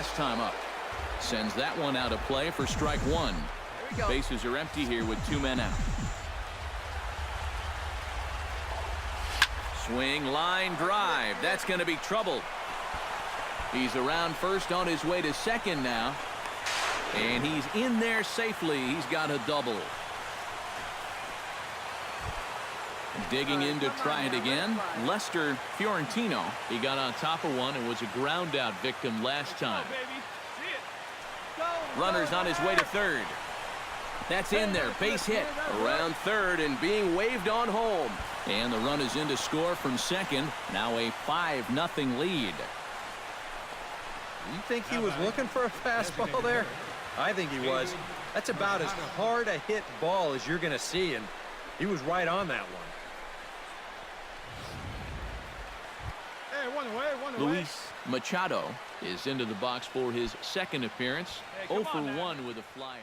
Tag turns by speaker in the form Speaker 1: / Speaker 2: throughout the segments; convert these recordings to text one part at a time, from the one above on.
Speaker 1: last time up. Sends that one out of play for strike one. Bases are empty here with 2 men out. Swing, line drive. That's going to be trouble. He's around first on his way to second now. And he's in there safely. He's got a double. Digging in to try it again. Lester Fiorentino. He got on top of one and was a ground out victim last time. Runner's on his way to third. That's in there. Base hit. Around third and being waved on home. And the run is in to score from second. Now a 5-0 lead.
Speaker 2: You think he was looking for a fastball there? I think he was. That's about as hard a hit ball as you're going to see, and he was right on that one.
Speaker 1: Luis Machado is into the box for his second appearance. 0 for 1 with a flyout.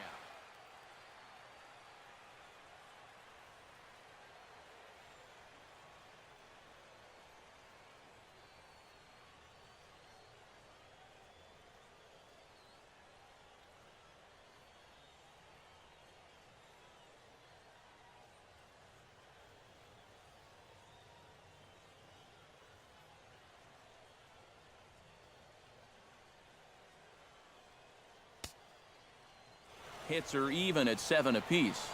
Speaker 1: Hits are even at 7 apiece.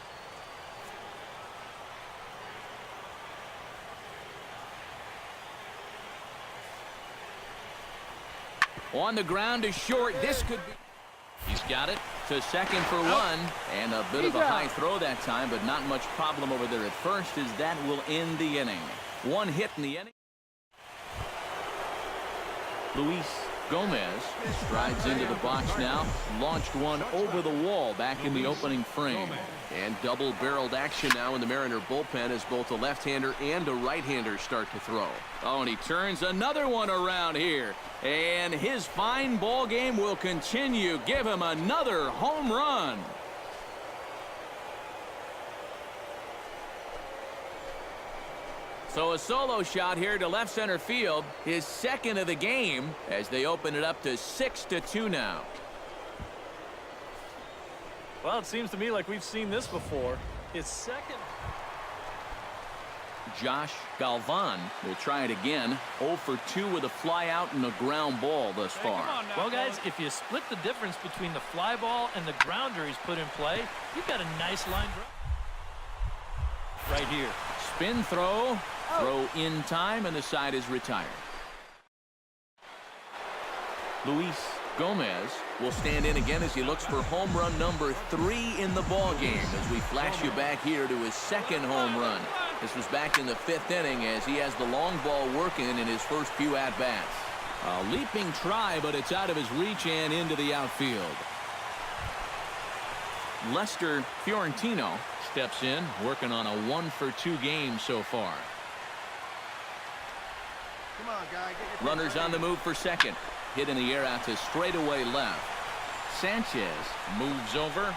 Speaker 1: On the ground to short. This could be. He's got it to second for 1. And a bit of a high throw that time, but not much problem over there at first, as that will end the inning. 1 hit in the inning. Luis Gomez strides into the box now. Launched one over the wall back in the opening frame. And double-barreled action now in the Mariner bullpen as both a left-hander and a right-hander start to throw. Oh, and he turns another one around here. And his fine ball game will continue. Give him another home run. So a solo shot here to left center field, his second of the game, as they open it up to 6-2 now.
Speaker 3: Well, it seems to me like we've seen this before. His second.
Speaker 1: Josh Galvan will try it again. 0 for 2 with a fly out and a ground ball thus far.
Speaker 3: Well, guys, if you split the difference between the fly ball and the grounder he's put in play, you've got a nice line drive right here.
Speaker 1: Spin throw. Throw in time, and the side is retired. Luis Gomez will stand in again as he looks for home run number 3 in the ball game, as we flash you back here to his second home run. This was back in the 5th inning as he has the long ball working in his first few at-bats. A leaping try, but it's out of his reach and into the outfield. Lester Fiorentino steps in, working on a 1 for 2 game so far.
Speaker 4: Come on, guy. Get your
Speaker 1: Runners on the move for second. Hit in the air out to straightaway left. Sanchez moves over.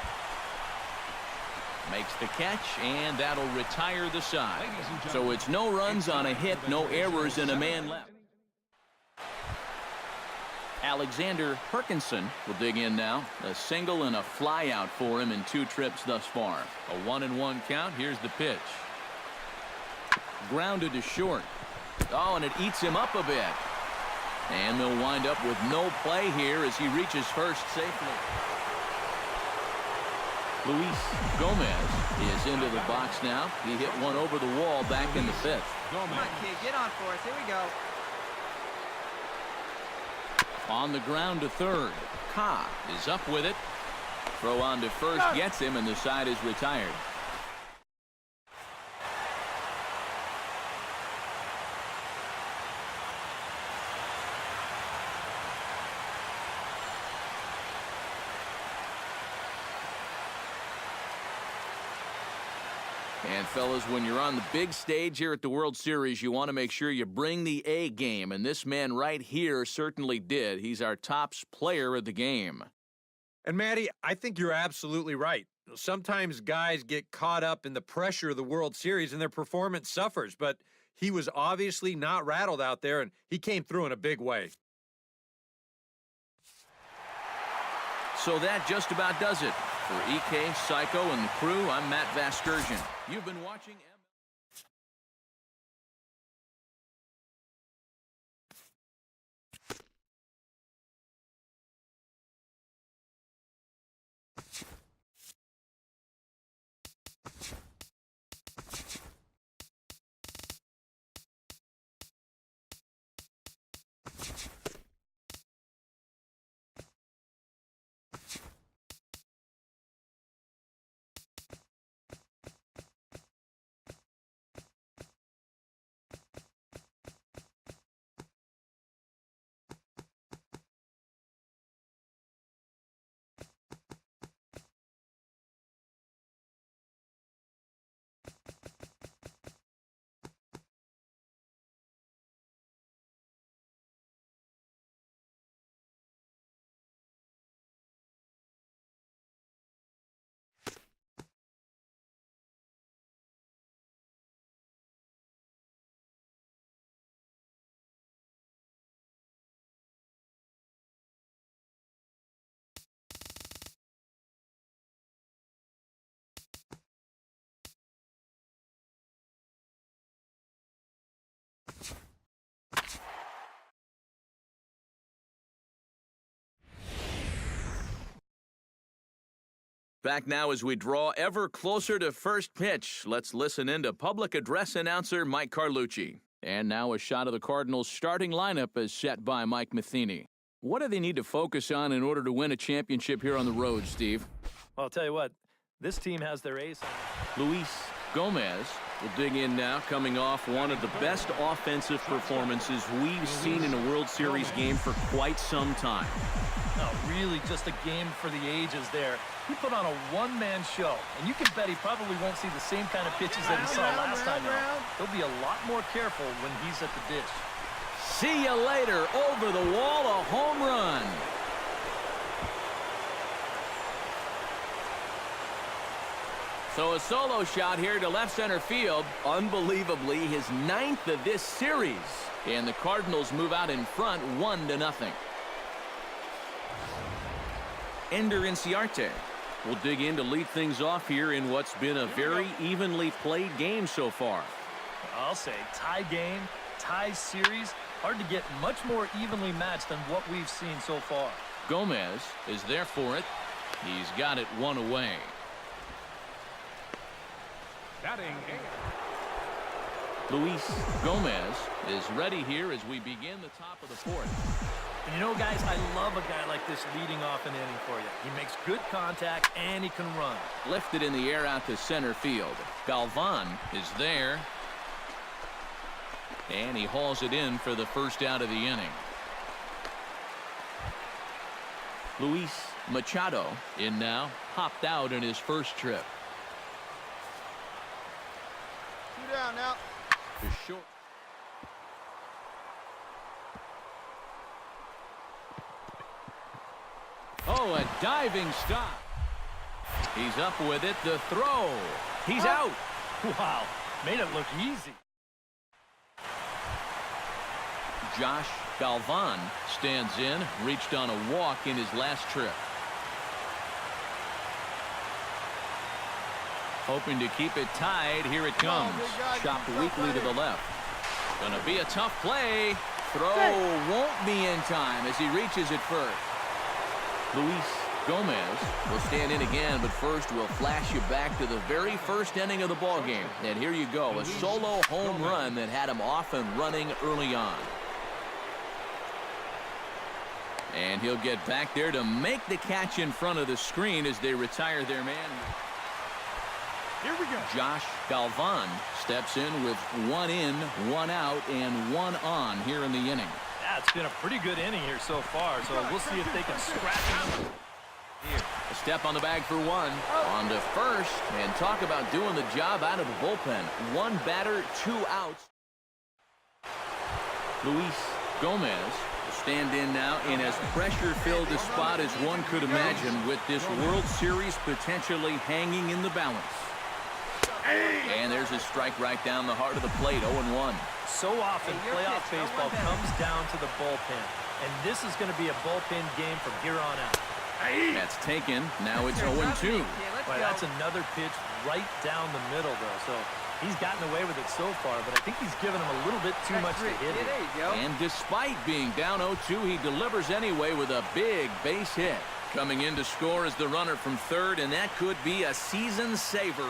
Speaker 1: Makes the catch, and that'll retire the side. So it's no runs on a hit, no errors, and a man left. Alexander Perkinson will dig in now. A single and a fly out for him in 2 trips thus far. A 1-1 count. Here's the pitch. Grounded to short. Oh, and it eats him up a bit. And they'll wind up with no play here as he reaches first safely. Luis Gomez is into the box now. He hit one over the wall back in the 5th.
Speaker 4: Come on, kid. Get on for us. Here we go.
Speaker 1: On the ground to third. Ka is up with it. Throw on to first gets him, and the side is retired. And fellas, when you're on the big stage here at the World Series, you want to make sure you bring the A game, and this man right here certainly did. He's our top player of the game.
Speaker 2: And Matty, I think you're absolutely right. Sometimes guys get caught up in the pressure of the World Series and their performance suffers, but he was obviously not rattled out there, and he came through in a big way.
Speaker 1: so that just about does it. For EK, Psycho, and the crew, I'm Matt Vasgersian. You've been watching... Back now as we draw ever closer to first pitch. Let's listen in to public address announcer Mike Carlucci. And now a shot of the Cardinals' starting lineup as set by Mike Matheny. What do they need to focus on in order to win a championship here on the road, Steve?
Speaker 3: Well, I'll tell you what, this team has their ace.
Speaker 1: Luis Gomez will dig in now, coming off one of the best offensive performances we've seen in a World Series game for quite some time.
Speaker 3: No, really just a game for the ages there. He put on a one-man show, and you can bet he probably won't see the same kind of pitches that he saw last time out. He'll be a lot more careful when he's at the dish.
Speaker 1: See you later. Over the wall, a home run. So a solo shot here to left center field. Unbelievably, his 9th of this series. And the Cardinals move out in front 1-0. Ender Inciarte will dig in to lead things off here in what's been a very evenly played game so far.
Speaker 3: I'll say tie game, tie series. Hard to get much more evenly matched than what we've seen so far.
Speaker 1: Gomez is there for it. He's got it one away. Luis Gomez is ready here as we begin the top of the fourth.
Speaker 3: And you know, guys, I love a guy like this leading off an inning for you. He makes good contact, and he can run.
Speaker 1: Lifted in the air out to center field. Galvan is there. And he hauls it in for the first out of the inning. Luis Machado in now. Hopped out in his first trip.
Speaker 4: 2 down now.
Speaker 1: To short. Oh, a diving stop. He's up with it. The throw. He's out.
Speaker 3: Wow, made it look easy.
Speaker 1: Josh Galvan stands in, reached on a walk in his last trip. Hoping to keep it tied. Here it comes. Chopped weakly to the left. Gonna be a tough play. Throw won't be in time as he reaches it first. Luis Gomez will stand in again, but first we'll flash you back to the very first inning of the ball game. And here you go, a solo home run that had him off and running early on. And he'll get back there to make the catch in front of the screen as they retire their man.
Speaker 4: Here we go.
Speaker 1: Josh Galvan steps in with 1 in, 1 out, and 1 on here in the inning.
Speaker 3: Yeah, it's been a pretty good inning here so far, so we'll see if they can scratch it up. Here.
Speaker 1: A step on the bag for 1. On to first, and talk about doing the job out of the bullpen. 1 batter, 2 outs. Luis Gomez will stand in now in as pressure-filled a spot as one could imagine, with this World Series potentially hanging in the balance. And there's a strike right down the heart of the plate, 0-1.
Speaker 3: So often, playoff baseball comes down to the bullpen, and this is going to be a bullpen game from here on out.
Speaker 1: That's taken. Now it's 0-2.
Speaker 3: Boy, that's another pitch right down the middle, though. So he's gotten away with it so far, but I think he's given him a little bit too much to hit here.
Speaker 4: There you go.
Speaker 1: And despite being down 0-2, he delivers anyway with a big base hit. Coming in to score is the runner from third, and that could be a season saver.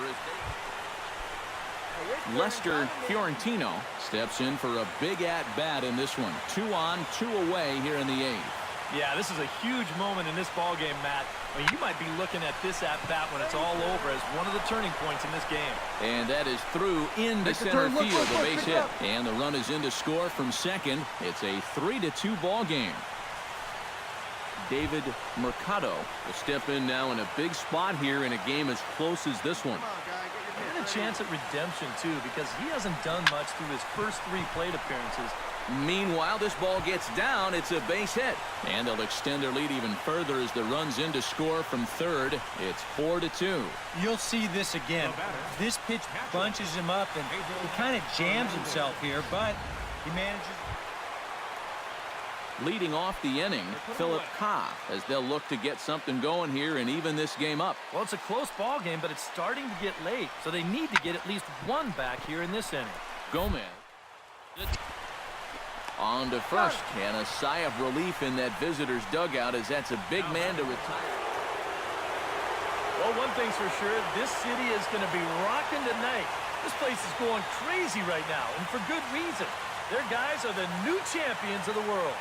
Speaker 1: Lester Fiorentino steps in for a big at-bat in this one. 2 on, 2 away here in the 8th.
Speaker 3: Yeah, this is a huge moment in this ball game, Matt. I mean, you might be looking at this at-bat when it's all over as one of the turning points in this game.
Speaker 1: And that is through into center field, the base hit. And the run is in to score from second. It's a 3-2 ball game. David Mercado will step in now in a big spot here in a game as close as this one.
Speaker 3: And a chance at redemption, too, because he hasn't done much through his first 3 plate appearances.
Speaker 1: Meanwhile, this ball gets down. It's a base hit. And they'll extend their lead even further as the run's in to score from third. It's 4-2.
Speaker 5: You'll see this again. This pitch bunches him up, and he kind of jams himself here, but he manages.
Speaker 1: Leading off the inning, Philip Ka, as they'll look to get something going here and even this game up.
Speaker 3: Well, it's a close ball game, but it's starting to get late, so they need to get at least 1 back here in this inning.
Speaker 1: Gomez on to first, and a sigh of relief in that visitor's dugout as that's a big man to retire.
Speaker 3: Well, one thing's for sure, this city is going to be rocking tonight. This place is going crazy right now, and for good reason. Their guys are the new champions of the world.